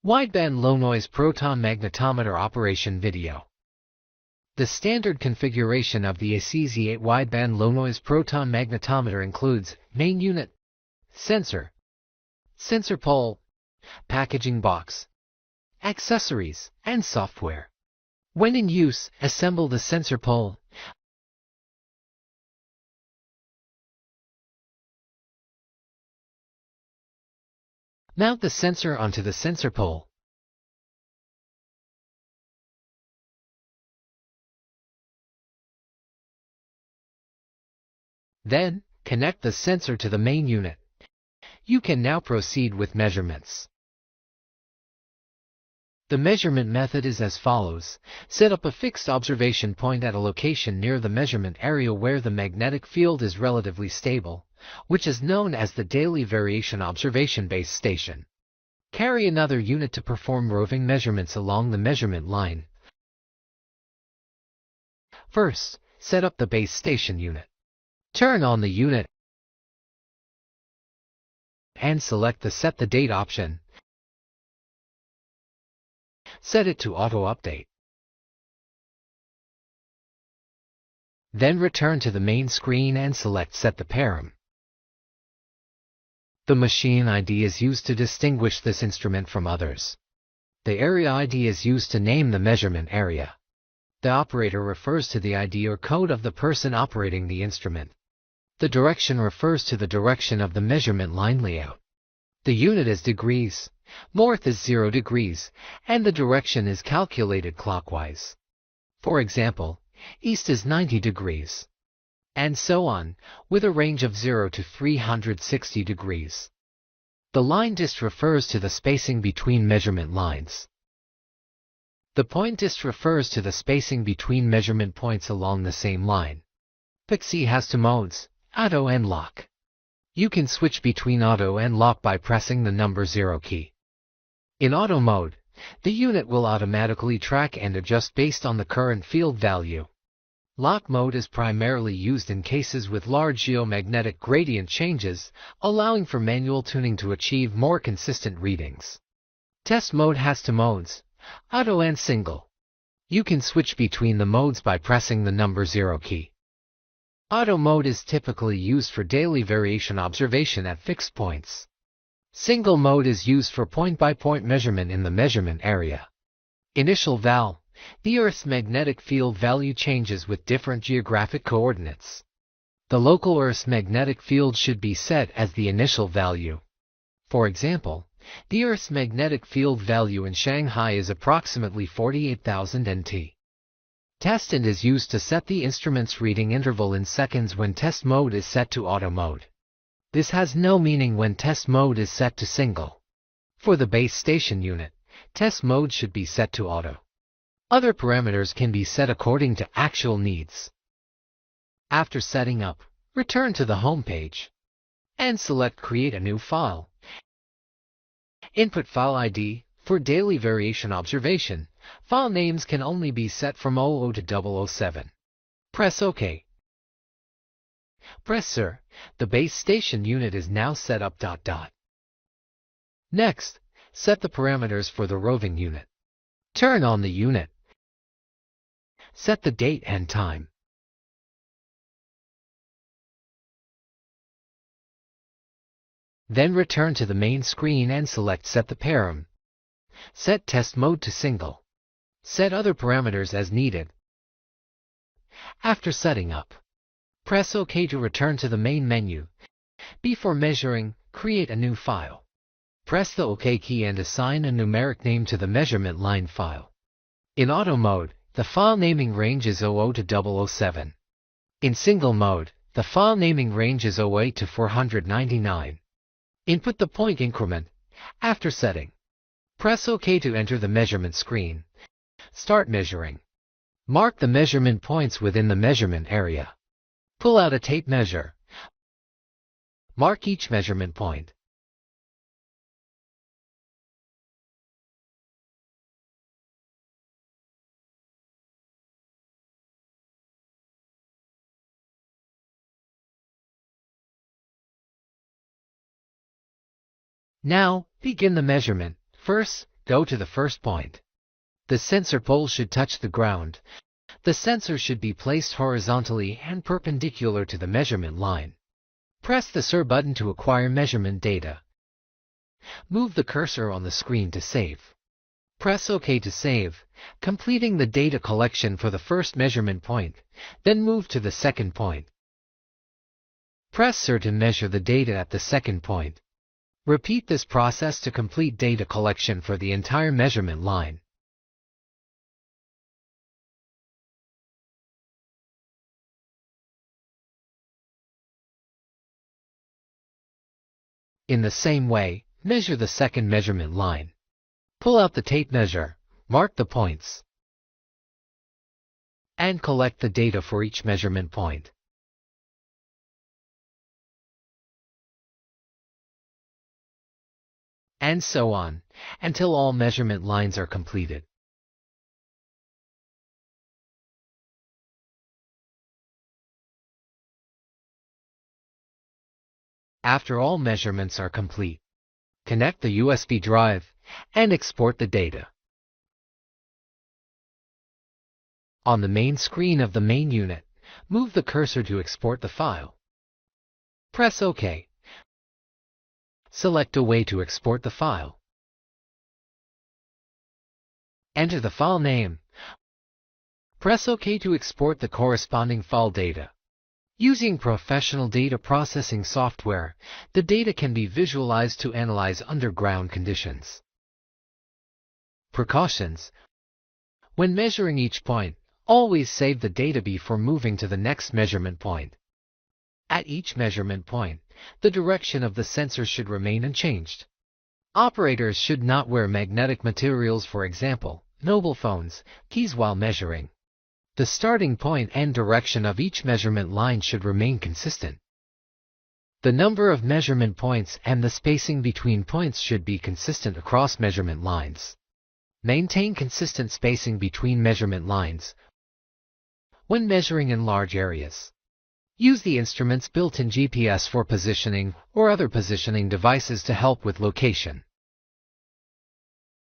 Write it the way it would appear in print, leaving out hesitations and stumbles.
Wideband low-noise proton magnetometer operation video. The standard configuration of the ACZ8 wideband low-noise proton magnetometer includes main unit, sensor pole, packaging box, accessories, and software. When in use, assemble the sensor pole. Mount the sensor onto the sensor pole. Then, connect the sensor to the main unit. You can now proceed with measurements. The measurement method is as follows. Set up a fixed observation point at a location near the measurement area where the magnetic field is relatively stable, which is known as the daily variation observation base station. Carry another unit to perform roving measurements along the measurement line. First, set up the base station unit. Turn on the unit and select the Set the Date option. Set it to Auto Update. Then return to the main screen and select Set the Param. The machine ID is used to distinguish this instrument from others. The area ID is used to name the measurement area. The operator refers to the ID or code of the person operating the instrument. The direction refers to the direction of the measurement line layout. The unit is degrees, north is 0 degrees, and the direction is calculated clockwise. For example, east is 90 degrees. And so on, with a range of 0 to 360 degrees. The line dist refers to the spacing between measurement lines. The point dist refers to the spacing between measurement points along the same line. PIXI has two modes, auto and lock. You can switch between auto and lock by pressing the number 0 key. In auto mode, the unit will automatically track and adjust based on the current field value. Lock mode is primarily used in cases with large geomagnetic gradient changes, allowing for manual tuning to achieve more consistent readings. Test mode has two modes, auto and single. You can switch between the modes by pressing the number 0 key. Auto mode is typically used for daily variation observation at fixed points. Single mode is used for point-by-point measurement in the measurement area. Initial val. The Earth's magnetic field value changes with different geographic coordinates. The local Earth's magnetic field should be set as the initial value. For example, the Earth's magnetic field value in Shanghai is approximately 48,000 NT. Test int is used to set the instrument's reading interval in seconds when test mode is set to auto mode. This has no meaning when test mode is set to single. For the base station unit, test mode should be set to auto. Other parameters can be set according to actual needs. After setting up, return to the home page and select Create a new file. Input file ID. For daily variation observation, file names can only be set from 00 to 007. Press OK. Press Sir. The base station unit is now set up. Next, set the parameters for the roving unit. Turn on the unit. Set the date and time. Then return to the main screen and select Set the Param. Set test mode to single. Set other parameters as needed. After setting up, press OK to return to the main menu. Before measuring, create a new file. Press the OK key and assign a numeric name to the measurement line file. In auto mode, the file naming range is 00 to 007. In single mode, the file naming range is 08 to 499. Input the point increment. After setting, press OK to enter the measurement screen. Start measuring. Mark the measurement points within the measurement area. Pull out a tape measure. Mark each measurement point. Now, begin the measurement. First, Go to the first point. The sensor pole should touch the ground. The sensor should be placed horizontally and perpendicular to the measurement line. Press the SIR button to acquire measurement data. Move the cursor on the screen to save. Press OK to save, completing the data collection for the first measurement point, then move to the second point. Press SIR to measure the data at the second point. Repeat this process to complete data collection for the entire measurement line. In the same way, measure the second measurement line. Pull out the tape measure, mark the points, and collect the data for each measurement point. And so on, until all measurement lines are completed. After all measurements are complete, connect the USB drive and export the data. On the main screen of the main unit, move the cursor to export the file. Press OK. Select a way to export the file. Enter the file name. Press OK to export the corresponding file data. Using professional data processing software, the data can be visualized to analyze underground conditions. Precautions: when measuring each point, always save the data before moving to the next measurement point. At each measurement point, the direction of the sensor should remain unchanged. Operators should not wear magnetic materials, for example, mobile phones, keys while measuring. The starting point and direction of each measurement line should remain consistent. The number of measurement points and the spacing between points should be consistent across measurement lines. Maintain consistent spacing between measurement lines when measuring in large areas. Use the instrument's built-in GPS for positioning or other positioning devices to help with location.